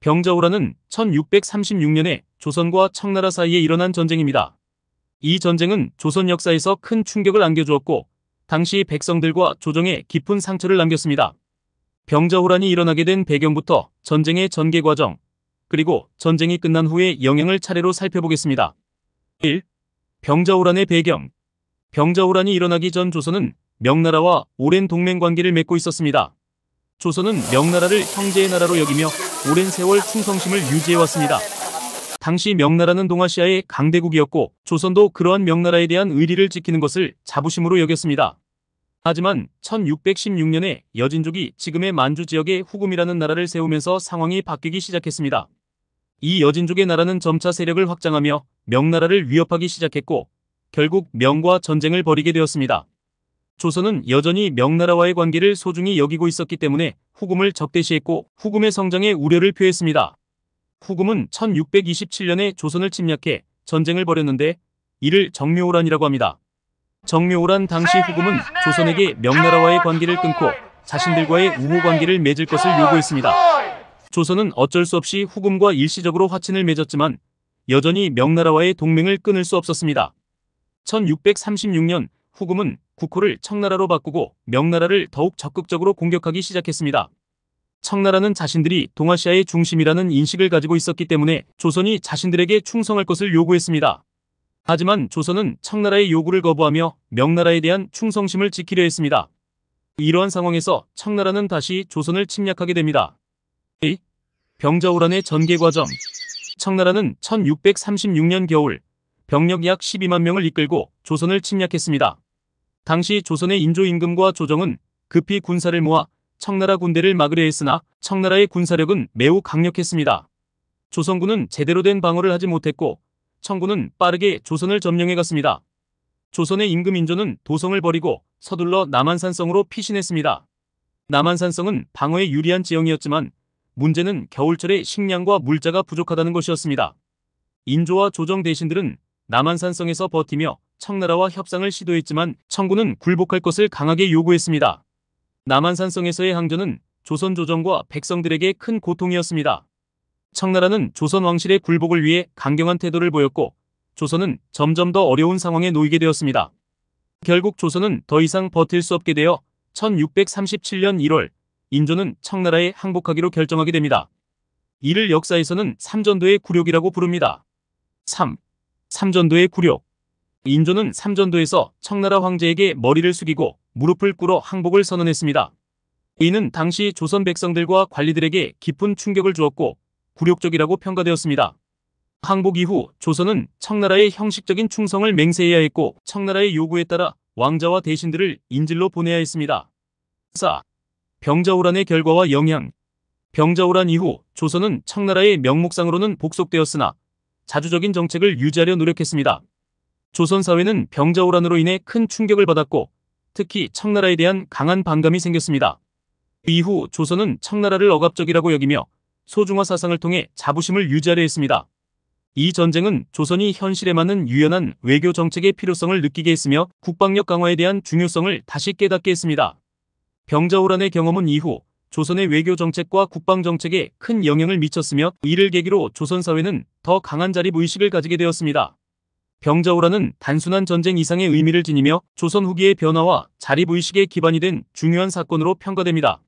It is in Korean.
병자호란은 1636년에 조선과 청나라 사이에 일어난 전쟁입니다. 이 전쟁은 조선 역사에서 큰 충격을 안겨주었고 당시 백성들과 조정에 깊은 상처를 남겼습니다. 병자호란이 일어나게 된 배경부터 전쟁의 전개 과정, 그리고 전쟁이 끝난 후의 영향을 차례로 살펴보겠습니다. 1. 병자호란의 배경. 병자호란이 일어나기 전 조선은 명나라와 오랜 동맹관계를 맺고 있었습니다. 조선은 명나라를 형제의 나라로 여기며 오랜 세월 충성심을 유지해왔습니다. 당시 명나라는 동아시아의 강대국이었고 조선도 그러한 명나라에 대한 의리를 지키는 것을 자부심으로 여겼습니다. 하지만 1616년에 여진족이 지금의 만주 지역에 후금이라는 나라를 세우면서 상황이 바뀌기 시작했습니다. 이 여진족의 나라는 점차 세력을 확장하며 명나라를 위협하기 시작했고 결국 명과 전쟁을 벌이게 되었습니다. 조선은 여전히 명나라와의 관계를 소중히 여기고 있었기 때문에 후금을 적대시했고 후금의 성장에 우려를 표했습니다. 후금은 1627년에 조선을 침략해 전쟁을 벌였는데 이를 정묘호란이라고 합니다. 정묘호란 당시 후금은 조선에게 명나라와의 관계를 끊고 자신들과의 우호 관계를 맺을 것을 요구했습니다. 조선은 어쩔 수 없이 후금과 일시적으로 화친을 맺었지만 여전히 명나라와의 동맹을 끊을 수 없었습니다. 1636년 후금은 국호를 청나라로 바꾸고 명나라를 더욱 적극적으로 공격하기 시작했습니다. 청나라는 자신들이 동아시아의 중심이라는 인식을 가지고 있었기 때문에 조선이 자신들에게 충성할 것을 요구했습니다. 하지만 조선은 청나라의 요구를 거부하며 명나라에 대한 충성심을 지키려 했습니다. 이러한 상황에서 청나라는 다시 조선을 침략하게 됩니다. 2. 병자호란의 전개 과정. 청나라는 1636년 겨울 병력 약 12만 명을 이끌고 조선을 침략했습니다. 당시 조선의 인조 임금과 조정은 급히 군사를 모아 청나라 군대를 막으려 했으나 청나라의 군사력은 매우 강력했습니다. 조선군은 제대로 된 방어를 하지 못했고 청군은 빠르게 조선을 점령해 갔습니다. 조선의 임금 인조는 도성을 버리고 서둘러 남한산성으로 피신했습니다. 남한산성은 방어에 유리한 지형이었지만 문제는 겨울철에 식량과 물자가 부족하다는 것이었습니다. 인조와 조정 대신들은 남한산성에서 버티며 청나라와 협상을 시도했지만 청군은 굴복할 것을 강하게 요구했습니다. 남한산성에서의 항전은 조선 조정과 백성들에게 큰 고통이었습니다. 청나라는 조선 왕실의 굴복을 위해 강경한 태도를 보였고 조선은 점점 더 어려운 상황에 놓이게 되었습니다. 결국 조선은 더 이상 버틸 수 없게 되어 1637년 1월 인조는 청나라에 항복하기로 결정하게 됩니다. 이를 역사에서는 삼전도의 굴욕이라고 부릅니다. 3. 삼전도의 굴욕. 인조는 삼전도에서 청나라 황제에게 머리를 숙이고 무릎을 꿇어 항복을 선언했습니다. 이는 당시 조선 백성들과 관리들에게 깊은 충격을 주었고 굴욕적이라고 평가되었습니다. 항복 이후 조선은 청나라의 형식적인 충성을 맹세해야 했고 청나라의 요구에 따라 왕자와 대신들을 인질로 보내야 했습니다. 4. 병자호란의 결과와 영향. 병자호란 이후 조선은 청나라의 명목상으로는 복속되었으나 자주적인 정책을 유지하려 노력했습니다. 조선 사회는 병자호란으로 인해 큰 충격을 받았고 특히 청나라에 대한 강한 반감이 생겼습니다. 이후 조선은 청나라를 억압적이라고 여기며 소중화 사상을 통해 자부심을 유지하려 했습니다. 이 전쟁은 조선이 현실에 맞는 유연한 외교 정책의 필요성을 느끼게 했으며 국방력 강화에 대한 중요성을 다시 깨닫게 했습니다. 병자호란의 경험은 이후 조선의 외교 정책과 국방 정책에 큰 영향을 미쳤으며 이를 계기로 조선 사회는 더 강한 자립의식을 가지게 되었습니다. 병자호란은 단순한 전쟁 이상의 의미를 지니며 조선 후기의 변화와 자립의식의 기반이 된 중요한 사건으로 평가됩니다.